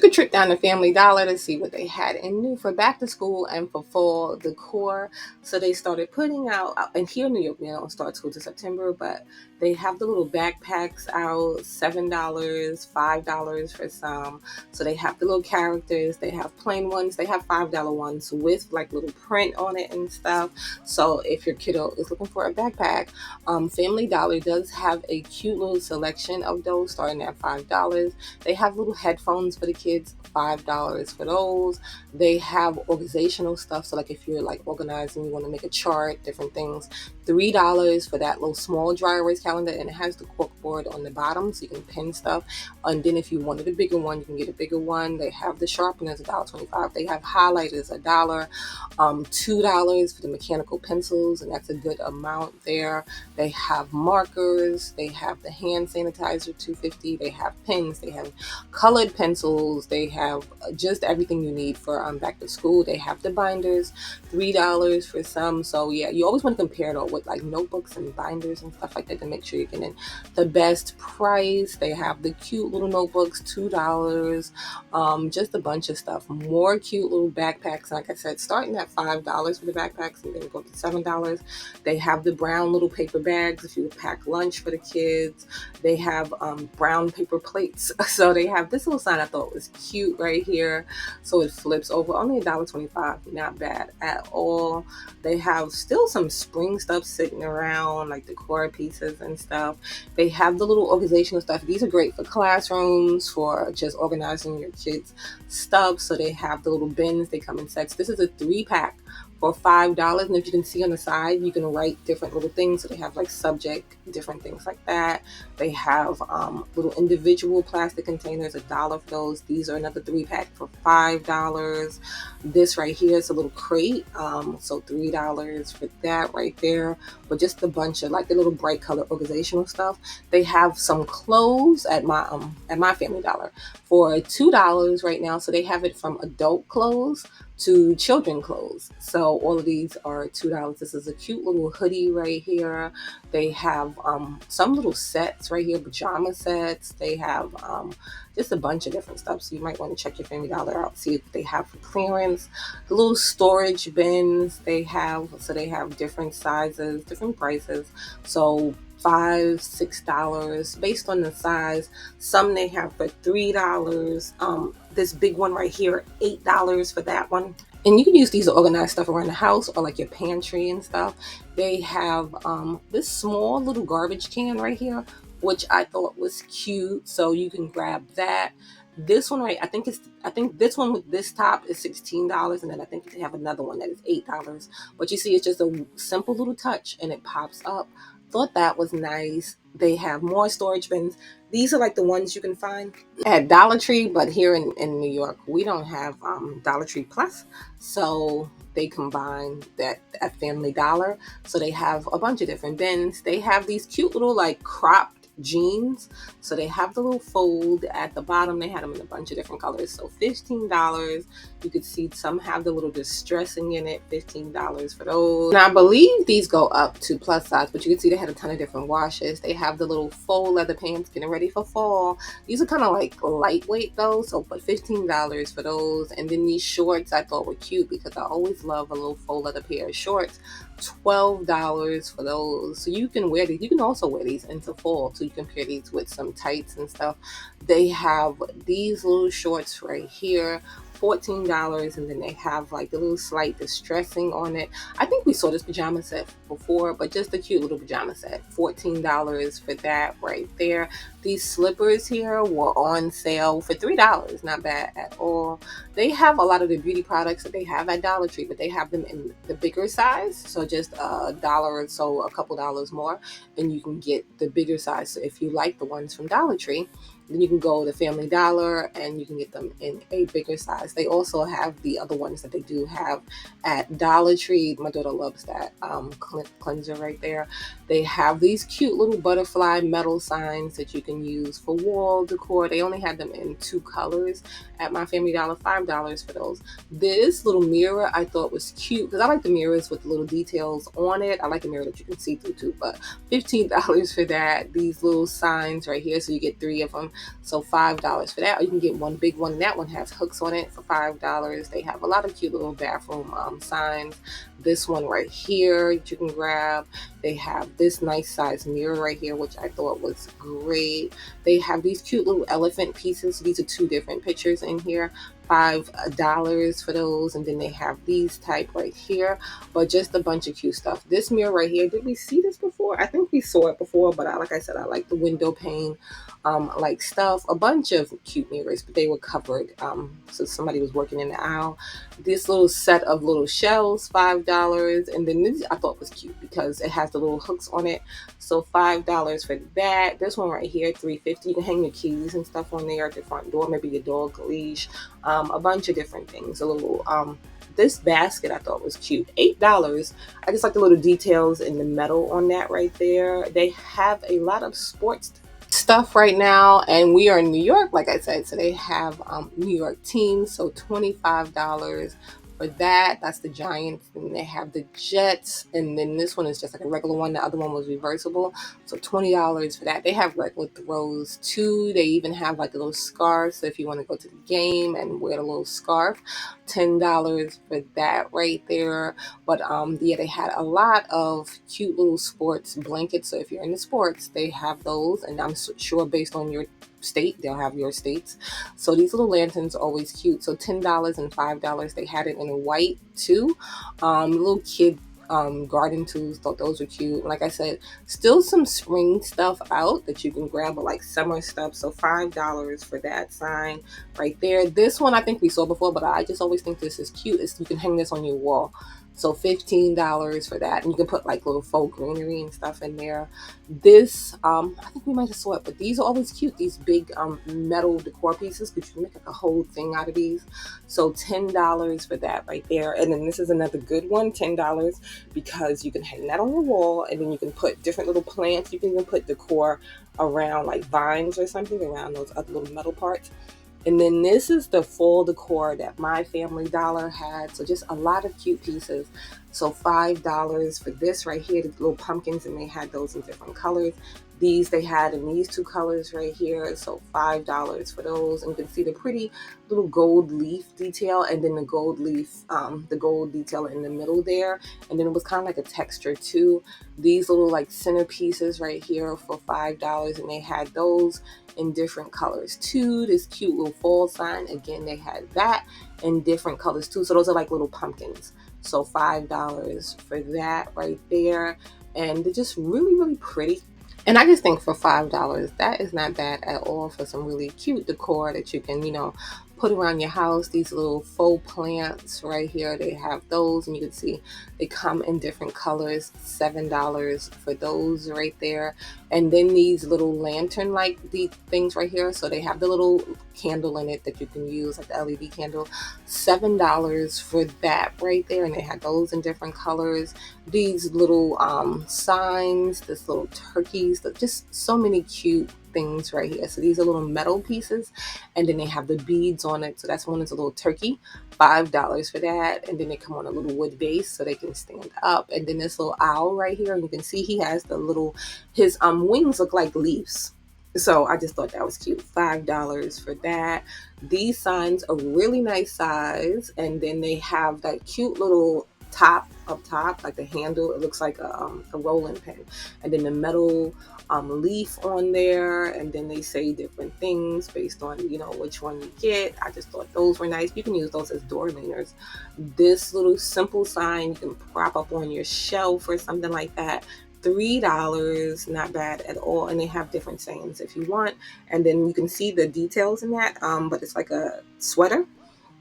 took a trip down to Family Dollar to see what they had in new for back to school and for fall decor. So they started putting out, and here in New York, we don't start school to September, but they have the little backpacks out, $7, $5 for some. So they have the little characters, they have plain ones, they have $5 ones with like little print on it and stuff. So if your kiddo is looking for a backpack, Family Dollar does have a cute little selection of those starting at $5. They have little headphones for the kids, $5 for those. They have organizational stuff. So like if you're like organizing, you want to make a chart, different things, $3 for that little small dry erase calendar, and it has the cork board on the bottom so you can pin stuff. And then if you wanted a bigger one, you can get a bigger one. They have the sharpeners, $1.25. They have highlighters, $1. $2 for the mechanical pencils, and that's a good amount there. They have markers, they have the hand sanitizer, $2.50. They have pens, they have colored pencils, they have just everything you need for back to school. They have the binders, $3 for some. So yeah, you always want to compare it all with like notebooks and binders and stuff like that to make sure you're getting the best price. They have the cute little notebooks, $2. Just a bunch of stuff. More cute little backpacks, like I said, starting at $5 for the backpacks and then go to $7. They have the brown little paper bags if you would pack lunch for the kids. They have brown paper plates. So they have this little sign I thought was cute right here. So it flips over, only $1.25, not bad at all. They have still some spring stuff sitting around, like decor pieces and stuff. They have the little organizational stuff. These are great for classrooms, for just organizing your kids' stuff. So they have the little bins. They come in sets. This is a 3-pack for $5. And if you can see on the side, you can write different little things. So they have like subject, different things like that. They have little individual plastic containers, $1 for those. These are another 3-pack for $5. This right here is a little crate. So $3 for that right there. But just a bunch of like the little bright color organizational stuff. They have some clothes at my Family Dollar for $2 right now. So they have it from adult clothes to children clothes. So all of these are $2. This is a cute little hoodie right here. They have some little sets right here, pajama sets. They have just a bunch of different stuff. So you might want to check your Family Dollar out, see what they have for clearance. The little storage bins they have, so they have different sizes, different prices. So $5, $6 based on the size. Some they have for $3. This big one right here, $8 for that one. And you can use these to organize stuff around the house or like your pantry and stuff. They have this small little garbage can right here, which I thought was cute. So you can grab that. This one right, I think this one with this top is $16, and then I think they have another one that is $8. But you see, it's just a simple little touch and it pops up. Thought that was nice. They have more storage bins. These are like the ones you can find at Dollar Tree, but here in New York, we don't have Dollar Tree Plus. So they combine that at Family Dollar. So they have a bunch of different bins. They have these cute little like cropped jeans. So they have the little fold at the bottom. They had them in a bunch of different colors. So $15. You could see some have the little distressing in it, $15 for those. Now I believe these go up to plus size, but you can see they had a ton of different washes. They have the little faux leather pants, getting ready for fall. These are kind of like lightweight though, so but $15 for those. And then these shorts I thought were cute because I always love a little faux leather pair of shorts. $12 for those. So you can wear these. You can also wear these into fall. So you can pair these with some tights and stuff. They have these little shorts right here, $14, and then they have like the little slight distressing on it. I think we saw this pajama set before, but just a cute little pajama set, $14 for that right there. These slippers here were on sale for $3, not bad at all. They have a lot of the beauty products that they have at Dollar Tree, but they have them in the bigger size, so just $1 or so, a couple dollars more, and you can get the bigger size. So if you like the ones from Dollar Tree, then you can go to Family Dollar and you can get them in a bigger size. They also have the other ones that they do have at Dollar Tree. My daughter loves that cleanser right there. They have these cute little butterfly metal signs that you can use for wall decor. They only had them in 2 colors at my Family Dollar, $5 for those. This little mirror I thought was cute because I like the mirrors with the little details on it. I like a mirror that you can see through too, but $15 for that. These little signs right here, so you get 3 of them. So $5 for that. Or you can get one big one. That one has hooks on it for $5. They have a lot of cute little bathroom signs. This one right here that you can grab. They have this nice size mirror right here, which I thought was great. They have these cute little elephant pieces. These are two different pictures in here. $5 for those. And then they have these type right here, but just a bunch of cute stuff. This mirror right here, did we see this before? I think we saw it before, but like I said, I like the window pane like stuff. A bunch of cute mirrors, but they were covered, so somebody was working in the aisle. This little set of little shells, $5. And then this I thought was cute because it has the little hooks on it, so $5 for that. This one right here, $3.50. You can hang your keys and stuff on there at the front door, maybe your dog leash, a bunch of different things. A little this basket I thought was cute, $8. I just like the little details in the metal on that right there. They have a lot of sports stuff right now, and we are in New York, like I said, so they have New York teams, so $25 for that. That's the Giants, and they have the Jets, and then this one is just like a regular one. The other one was reversible, so $20 for that. They have regular throws too. They even have like a little scarf, so if you want to go to the game and wear a little scarf, $10 for that right there. But yeah, they had a lot of cute little sports blankets, so if you're into sports, they have those, and I'm sure based on your state, they'll have your states. So these little lanterns are always cute. So $10 and $5. They had it in white too. Little kid garden tools, thought those were cute. Like I said, still some spring stuff out that you can grab, but like summer stuff. So $5 for that sign right there. This one I think we saw before, but I just always think this is cute. You can hang this on your wall. So $15 for that, and you can put like little faux greenery and stuff in there. This, I think we might have saw it, but these are always cute. These big metal decor pieces, because you can make like a whole thing out of these. So $10 for that right there. And then this is another good one, $10, because you can hang that on your wall, and then you can put different little plants. You can even put decor around like vines or something around those other little metal parts. And then this is the fall decor that my Family Dollar had. So just a lot of cute pieces. So $5 for this right here, the little pumpkins, and they had those in different colors. These they had in these two colors right here. So $5 for those. And you can see the pretty little gold leaf detail, and then the gold detail in the middle there. And then it was kind of like a texture too. These little like centerpieces right here for $5, and they had those in different colors too. This cute little fall sign, again, they had that in different colors too. So those are like little pumpkins. So $5 for that right there. And they're just really, really pretty. And I just think for $5, that is not bad at all for some really cute decor that you can, put around your house. These little faux plants right here, they have those, and you can see they come in different colors. $7 for those right there. And then these little lantern like these things right here, so they have the little candle in it that you can use, like the LED candle. $7 for that right there, and they had those in different colors. These little signs, this little turkeys, just so many cute things right here. So these are little metal pieces, and then they have the beads on it. So that's one is a little turkey, $5 for that. And then they come on a little wood base so they can stand up. And then this little owl right here, and you can see he has his wings look like leaves. So I just thought that was cute. $5 for that. These signs are really nice size, and then they have that cute little top up top, like the handle. It looks like a rolling pin, and then the metal leaf on there, and then they say different things based on which one you get. I just thought those were nice. You can use those as door leaners. This little simple sign you can prop up on your shelf or something like that. $3, not bad at all. And they have different sayings if you want, and then you can see the details in that, but it's like a sweater.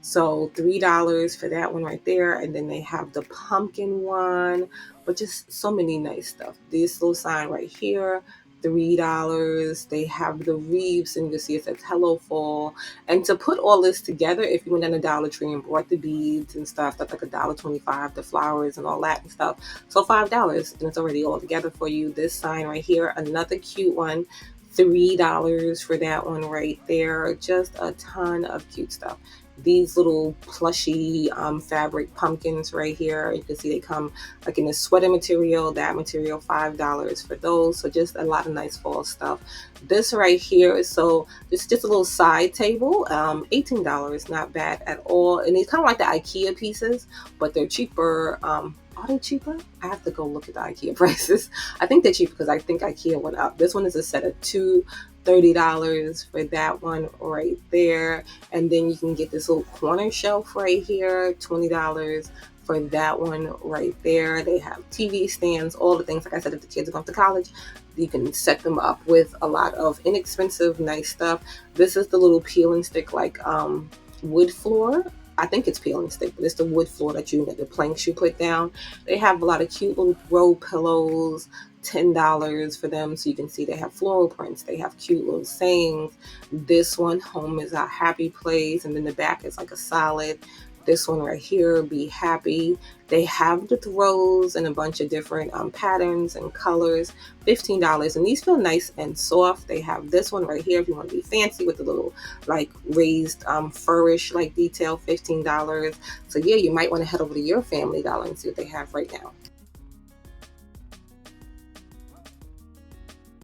So $3 for that one right there. And then they have the pumpkin one, but just so many nice stuff. This little sign right here, $3. They have the wreaths, and you can see it says Hello Fall. And to put all this together, if you went down to Dollar Tree and bought the beads and stuff, that's like $1.25, the flowers and all that and stuff. So $5, and it's already all together for you. This sign right here, another cute one, $3 for that one right there. Just a ton of cute stuff. These little plushy fabric pumpkins right here, you can see they come like in the sweater material, that material, $5 for those. So just a lot of nice fall stuff. This right here, so it's just a little side table, $18, not bad at all. And it's kind of like the IKEA pieces, but they're cheaper. Are they cheaper? I have to go look at the IKEA prices. I think they're cheap because I think IKEA went up. This one is a set of two, $30 for that one right there. And then you can get this little corner shelf right here, $20 for that one right there. They have TV stands, all the things. Like I said, if the kids are going to college, you can set them up with a lot of inexpensive, nice stuff. This is the little peel and stick, like wood floor. I think it's peel and stick, but it's the wood floor that the planks you put down. They have a lot of cute little throw pillows, $10 for them. So you can see they have floral prints. They have cute little sayings. This one, home is a happy place. And then the back is like a solid. This one right here, be happy. They have the throws and a bunch of different patterns and colors, $15. And these feel nice and soft. They have this one right here if you want to be fancy with the little like raised furish like detail, $15. So yeah, you might want to head over to your Family Dollar and see what they have right now.